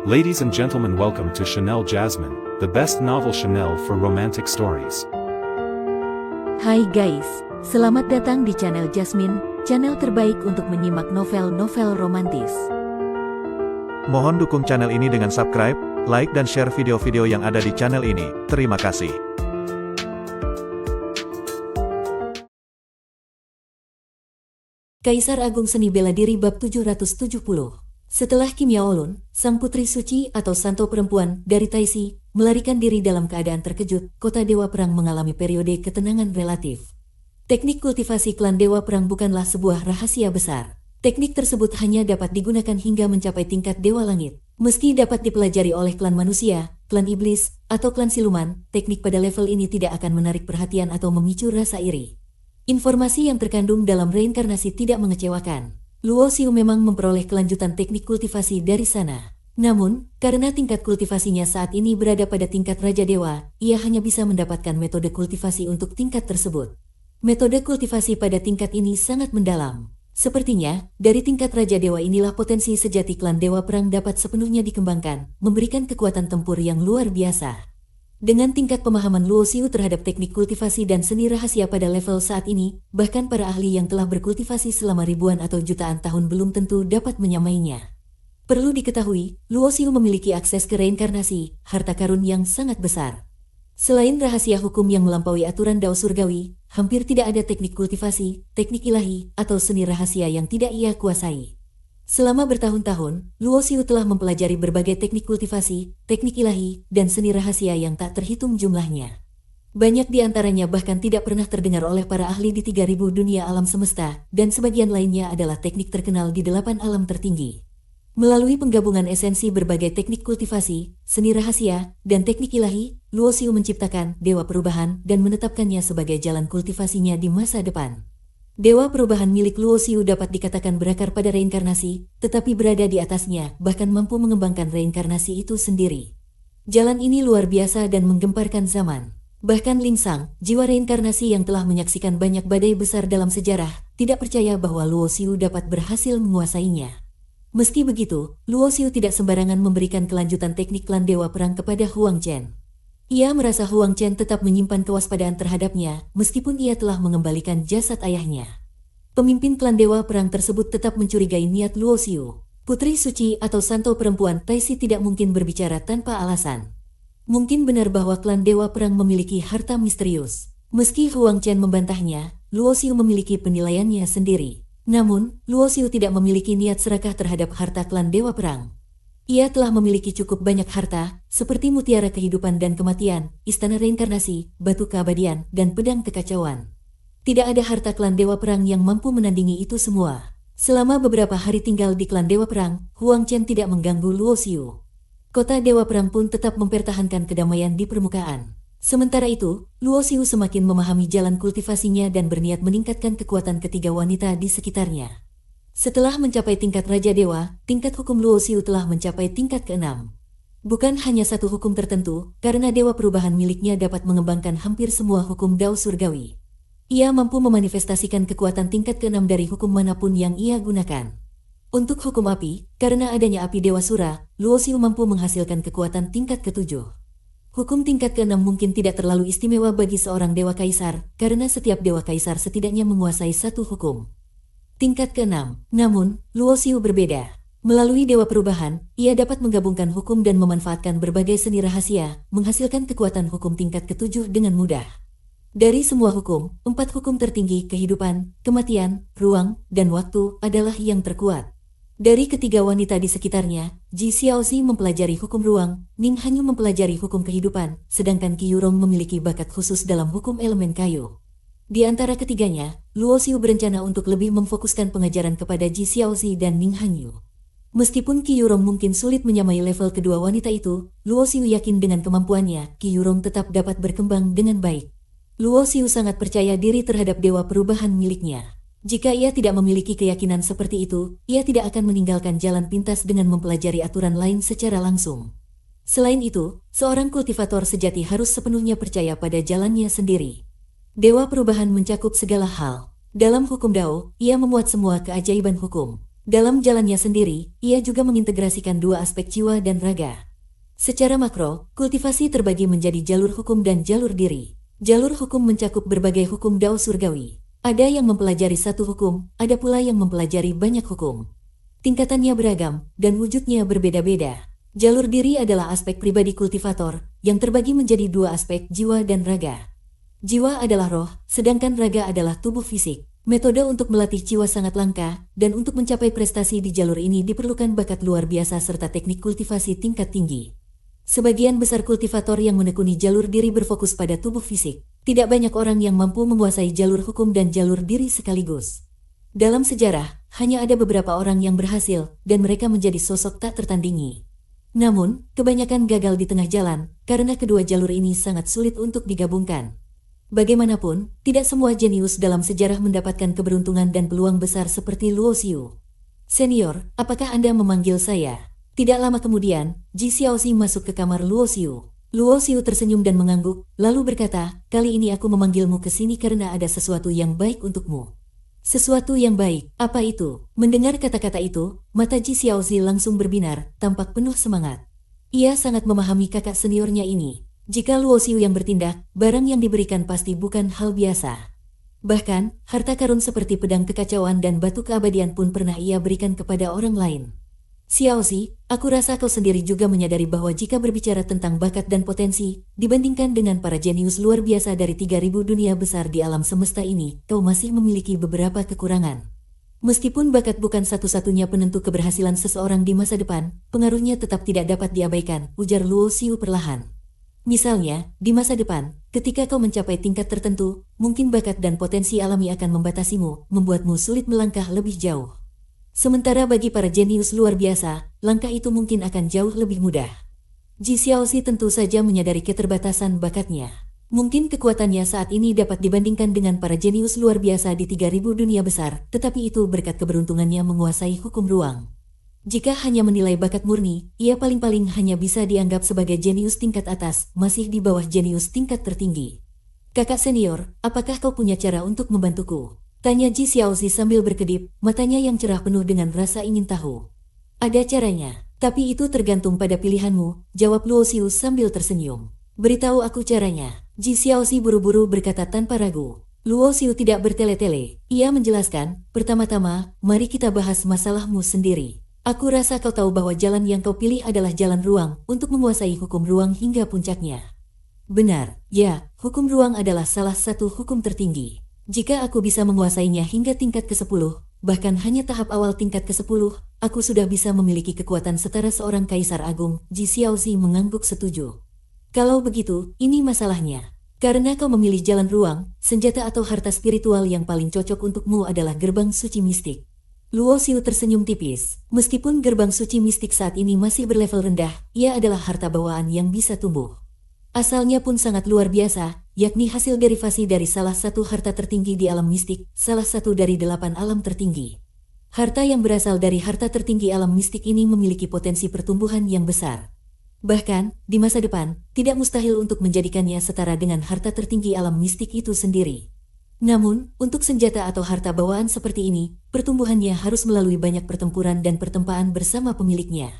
Ladies and gentlemen, welcome to Chanel Jasmine, the best novel Chanel for romantic stories. Hai guys, selamat datang di channel Jasmine, channel terbaik untuk menyimak novel-novel romantis. Mohon dukung channel ini dengan subscribe, like dan share video-video yang ada di channel ini. Terima kasih. Kaisar Agung Seni Bela Diri Bab 770. Setelah Kim Yaolun, sang putri suci atau santo perempuan dari Taisi, melarikan diri dalam keadaan terkejut, kota Dewa Perang mengalami periode ketenangan relatif. Teknik kultivasi klan Dewa Perang bukanlah sebuah rahasia besar. Teknik tersebut hanya dapat digunakan hingga mencapai tingkat Dewa Langit. Meski dapat dipelajari oleh klan manusia, klan iblis, atau klan siluman, teknik pada level ini tidak akan menarik perhatian atau memicu rasa iri. Informasi yang terkandung dalam reinkarnasi tidak mengecewakan. Luo Xiu memang memperoleh kelanjutan teknik kultivasi dari sana. Namun, karena tingkat kultivasinya saat ini berada pada tingkat Raja Dewa, ia hanya bisa mendapatkan metode kultivasi untuk tingkat tersebut. Metode kultivasi pada tingkat ini sangat mendalam. Sepertinya, dari tingkat Raja Dewa inilah potensi sejati klan Dewa Perang dapat sepenuhnya dikembangkan, memberikan kekuatan tempur yang luar biasa. Dengan tingkat pemahaman Luo Xiu terhadap teknik kultivasi dan seni rahasia pada level saat ini, bahkan para ahli yang telah berkultivasi selama ribuan atau jutaan tahun belum tentu dapat menyamainya. Perlu diketahui, Luo Xiu memiliki akses ke reinkarnasi, harta karun yang sangat besar. Selain rahasia hukum yang melampaui aturan Dao Surgawi, hampir tidak ada teknik kultivasi, teknik ilahi, atau seni rahasia yang tidak ia kuasai. Selama bertahun-tahun, Luo Xiu telah mempelajari berbagai teknik kultivasi, teknik ilahi, dan seni rahasia yang tak terhitung jumlahnya. Banyak di antaranya bahkan tidak pernah terdengar oleh para ahli di 3000 dunia alam semesta, dan sebagian lainnya adalah teknik terkenal di 8 alam tertinggi. Melalui penggabungan esensi berbagai teknik kultivasi, seni rahasia, dan teknik ilahi, Luo Xiu menciptakan Dewa Perubahan dan menetapkannya sebagai jalan kultivasinya di masa depan. Dewa perubahan milik Luo Xiu dapat dikatakan berakar pada reinkarnasi, tetapi berada di atasnya, bahkan mampu mengembangkan reinkarnasi itu sendiri. Jalan ini luar biasa dan menggemparkan zaman. Bahkan Ling Sang, jiwa reinkarnasi yang telah menyaksikan banyak badai besar dalam sejarah, tidak percaya bahwa Luo Xiu dapat berhasil menguasainya. Meski begitu, Luo Xiu tidak sembarangan memberikan kelanjutan teknik klan Dewa Perang kepada Huang Chen. Ia merasa Huang Chen tetap menyimpan kewaspadaan terhadapnya, meskipun ia telah mengembalikan jasad ayahnya. Pemimpin klan Dewa Perang tersebut tetap mencurigai niat Luo Xiu. Putri suci atau santo perempuan Taisi tidak mungkin berbicara tanpa alasan. Mungkin benar bahwa klan Dewa Perang memiliki harta misterius. Meski Huang Chen membantahnya, Luo Xiu memiliki penilaiannya sendiri. Namun, Luo Xiu tidak memiliki niat serakah terhadap harta klan Dewa Perang. Ia telah memiliki cukup banyak harta, seperti mutiara kehidupan dan kematian, istana reinkarnasi, batu keabadian, dan pedang kekacauan. Tidak ada harta klan Dewa Perang yang mampu menandingi itu semua. Selama beberapa hari tinggal di klan Dewa Perang, Huang Chen tidak mengganggu Luo Xiu. Kota Dewa Perang pun tetap mempertahankan kedamaian di permukaan. Sementara itu, Luo Xiu semakin memahami jalan kultivasinya dan berniat meningkatkan kekuatan ketiga wanita di sekitarnya. Setelah mencapai tingkat Raja Dewa, tingkat hukum Luo Xiu telah mencapai tingkat ke-6. Bukan hanya satu hukum tertentu, karena Dewa Perubahan miliknya dapat mengembangkan hampir semua hukum Dao Surgawi. Ia mampu memanifestasikan kekuatan tingkat ke-6 dari hukum manapun yang ia gunakan. Untuk hukum api, karena adanya api Dewa Sura, Luo Xiu mampu menghasilkan kekuatan tingkat ke-7. Hukum tingkat ke-6 mungkin tidak terlalu istimewa bagi seorang Dewa Kaisar, karena setiap Dewa Kaisar setidaknya menguasai satu hukum. Tingkat ke-6. Namun, Luo Xiu berbeda. Melalui Dewa Perubahan, ia dapat menggabungkan hukum dan memanfaatkan berbagai seni rahasia, menghasilkan kekuatan hukum tingkat ke-7 dengan mudah. Dari semua hukum, 4 hukum tertinggi kehidupan, kematian, ruang, dan waktu adalah yang terkuat. Dari ketiga wanita di sekitarnya, Ji Xiaozi mempelajari hukum ruang, Ning Hanyu mempelajari hukum kehidupan, sedangkan Qi Yurong memiliki bakat khusus dalam hukum elemen kayu. Di antara ketiganya, Luo Xiu berencana untuk lebih memfokuskan pengajaran kepada Ji Xiaozi dan Ning Hanyu. Meskipun Qi Yurong mungkin sulit menyamai level kedua wanita itu, Luo Xiu yakin dengan kemampuannya, Qi Yurong tetap dapat berkembang dengan baik. Luo Xiu sangat percaya diri terhadap Dewa Perubahan miliknya. Jika ia tidak memiliki keyakinan seperti itu, ia tidak akan meninggalkan jalan pintas dengan mempelajari aturan lain secara langsung. Selain itu, seorang kultivator sejati harus sepenuhnya percaya pada jalannya sendiri. Dewa Perubahan mencakup segala hal. Dalam hukum Dao, ia memuat semua keajaiban hukum. Dalam jalannya sendiri, ia juga mengintegrasikan dua aspek jiwa dan raga. Secara makro, kultivasi terbagi menjadi jalur hukum dan jalur diri. Jalur hukum mencakup berbagai hukum Dao surgawi. Ada yang mempelajari satu hukum, ada pula yang mempelajari banyak hukum. Tingkatannya beragam, dan wujudnya berbeda-beda. Jalur diri adalah aspek pribadi kultivator, yang terbagi menjadi dua aspek jiwa dan raga. Jiwa adalah roh, sedangkan raga adalah tubuh fisik. Metode untuk melatih jiwa sangat langka, dan untuk mencapai prestasi di jalur ini diperlukan bakat luar biasa serta teknik kultivasi tingkat tinggi. Sebagian besar kultivator yang menekuni jalur diri berfokus pada tubuh fisik. Tidak banyak orang yang mampu menguasai jalur hukum dan jalur diri sekaligus. Dalam sejarah, hanya ada beberapa orang yang berhasil, dan mereka menjadi sosok tak tertandingi. Namun, kebanyakan gagal di tengah jalan, karena kedua jalur ini sangat sulit untuk digabungkan. Bagaimanapun, tidak semua jenius dalam sejarah mendapatkan keberuntungan dan peluang besar seperti Luo Xiu. Senior, apakah Anda memanggil saya? Tidak lama kemudian, Ji Xiaoxi masuk ke kamar Luo Xiu. Luo Xiu tersenyum dan mengangguk, lalu berkata, kali ini aku memanggilmu ke sini karena ada sesuatu yang baik untukmu. Sesuatu yang baik, apa itu? Mendengar kata-kata itu, mata Ji Xiaoxi langsung berbinar, tampak penuh semangat. Ia sangat memahami kakak seniornya ini. Jika Luo Xiu yang bertindak, barang yang diberikan pasti bukan hal biasa. Bahkan, harta karun seperti pedang kekacauan dan batu keabadian pun pernah ia berikan kepada orang lain. Xiaoxi, aku rasa kau sendiri juga menyadari bahwa jika berbicara tentang bakat dan potensi, dibandingkan dengan para jenius luar biasa dari 3000 dunia besar di alam semesta ini, kau masih memiliki beberapa kekurangan. Meskipun bakat bukan satu-satunya penentu keberhasilan seseorang di masa depan, pengaruhnya tetap tidak dapat diabaikan, ujar Luo Xiu perlahan. Misalnya, di masa depan, ketika kau mencapai tingkat tertentu, mungkin bakat dan potensi alami akan membatasimu, membuatmu sulit melangkah lebih jauh. Sementara bagi para jenius luar biasa, langkah itu mungkin akan jauh lebih mudah. Ji Xiaoxi tentu saja menyadari keterbatasan bakatnya. Mungkin kekuatannya saat ini dapat dibandingkan dengan para jenius luar biasa di 3000 dunia besar, tetapi itu berkat keberuntungannya menguasai hukum ruang. Jika hanya menilai bakat murni, ia paling-paling hanya bisa dianggap sebagai jenius tingkat atas, masih di bawah jenius tingkat tertinggi. Kakak senior, apakah kau punya cara untuk membantuku? Tanya Ji Xiaoxi sambil berkedip, matanya yang cerah penuh dengan rasa ingin tahu. Ada caranya, tapi itu tergantung pada pilihanmu, jawab Luo Xiu sambil tersenyum. Beritahu aku caranya. Ji Xiaoxi buru-buru berkata tanpa ragu. Luo Xiu tidak bertele-tele. Ia menjelaskan, pertama-tama, mari kita bahas masalahmu sendiri. Aku rasa kau tahu bahwa jalan yang kau pilih adalah jalan ruang untuk menguasai hukum ruang hingga puncaknya. Benar, ya, hukum ruang adalah salah satu hukum tertinggi. Jika aku bisa menguasainya hingga tingkat ke-10, bahkan hanya tahap awal tingkat ke-10, aku sudah bisa memiliki kekuatan setara seorang kaisar agung. Ji Xiaoxi mengangguk setuju. Kalau begitu, ini masalahnya. Karena kau memilih jalan ruang, senjata atau harta spiritual yang paling cocok untukmu adalah gerbang suci mistik. Luo Xiu tersenyum tipis. Meskipun gerbang suci mistik saat ini masih berlevel rendah, ia adalah harta bawaan yang bisa tumbuh. Asalnya pun sangat luar biasa, yakni hasil derivasi dari salah satu harta tertinggi di alam mistik, salah satu dari 8 alam tertinggi. Harta yang berasal dari harta tertinggi alam mistik ini memiliki potensi pertumbuhan yang besar. Bahkan, di masa depan, tidak mustahil untuk menjadikannya setara dengan harta tertinggi alam mistik itu sendiri. Namun, untuk senjata atau harta bawaan seperti ini, pertumbuhannya harus melalui banyak pertempuran dan pertempaan bersama pemiliknya.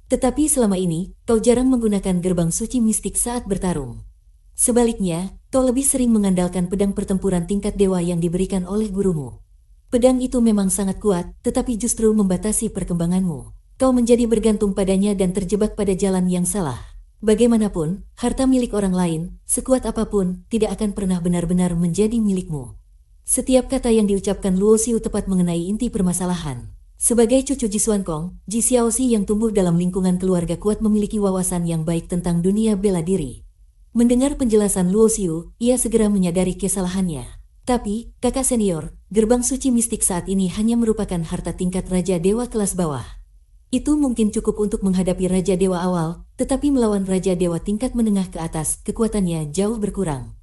Tetapi selama ini, kau jarang menggunakan gerbang suci mistik saat bertarung. Sebaliknya, kau lebih sering mengandalkan pedang pertempuran tingkat dewa yang diberikan oleh gurumu. Pedang itu memang sangat kuat, tetapi justru membatasi perkembanganmu. Kau menjadi bergantung padanya dan terjebak pada jalan yang salah. Bagaimanapun, harta milik orang lain, sekuat apapun, tidak akan pernah benar-benar menjadi milikmu. Setiap kata yang diucapkan Luo Xiu tepat mengenai inti permasalahan. Sebagai cucu Ji Xuankong, Ji Xiaoxi yang tumbuh dalam lingkungan keluarga kuat memiliki wawasan yang baik tentang dunia bela diri. Mendengar penjelasan Luo Xiu, ia segera menyadari kesalahannya. Tapi, kakak senior, gerbang suci mistik saat ini hanya merupakan harta tingkat Raja Dewa kelas bawah. Itu mungkin cukup untuk menghadapi Raja Dewa awal, tetapi melawan Raja Dewa tingkat menengah ke atas, kekuatannya jauh berkurang.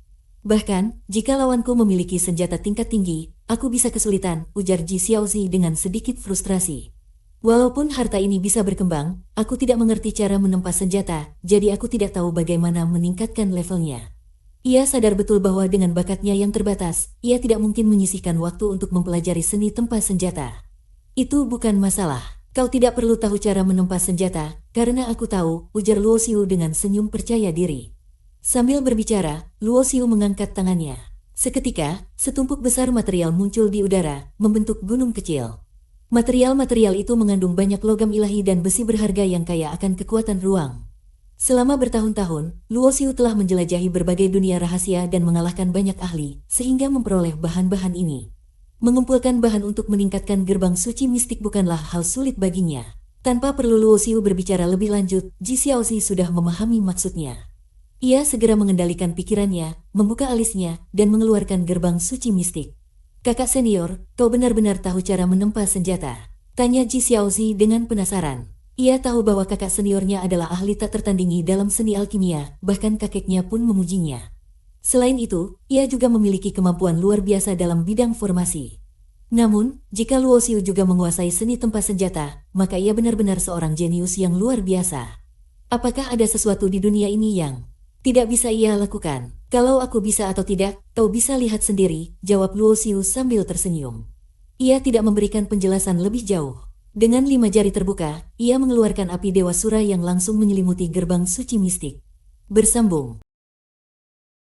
Bahkan, jika lawanku memiliki senjata tingkat tinggi, aku bisa kesulitan, ujar Ji Xiaoxi dengan sedikit frustrasi. Walaupun harta ini bisa berkembang, aku tidak mengerti cara menempa senjata, jadi aku tidak tahu bagaimana meningkatkan levelnya. Ia sadar betul bahwa dengan bakatnya yang terbatas, ia tidak mungkin menyisihkan waktu untuk mempelajari seni tempa senjata. Itu bukan masalah. Kau tidak perlu tahu cara menempa senjata, karena aku tahu, ujar Luo Xiu dengan senyum percaya diri. Sambil berbicara, Luo Xiu mengangkat tangannya. Seketika, setumpuk besar material muncul di udara, membentuk gunung kecil. Material-material itu mengandung banyak logam ilahi dan besi berharga yang kaya akan kekuatan ruang. Selama bertahun-tahun, Luo Xiu telah menjelajahi berbagai dunia rahasia dan mengalahkan banyak ahli, sehingga memperoleh bahan-bahan ini. Mengumpulkan bahan untuk meningkatkan gerbang suci mistik bukanlah hal sulit baginya. Tanpa perlu Luo Xiu berbicara lebih lanjut, Ji Xiaozi sudah memahami maksudnya. Ia segera mengendalikan pikirannya, membuka alisnya, dan mengeluarkan gerbang suci mistik. Kakak senior, kau benar-benar tahu cara menempa senjata? Tanya Ji Xiaozi dengan penasaran. Ia tahu bahwa kakak seniornya adalah ahli tak tertandingi dalam seni alkimia, bahkan kakeknya pun memujinya. Selain itu, ia juga memiliki kemampuan luar biasa dalam bidang formasi. Namun, jika Luo Xiu juga menguasai seni tempa senjata, maka ia benar-benar seorang jenius yang luar biasa. Apakah ada sesuatu di dunia ini yang tidak bisa ia lakukan? Kalau aku bisa atau tidak, kau bisa lihat sendiri, jawab Luo Xiu sambil tersenyum. Ia tidak memberikan penjelasan lebih jauh. Dengan 5 jari terbuka, ia mengeluarkan api Dewa Sura yang langsung menyelimuti gerbang suci mistik. Bersambung.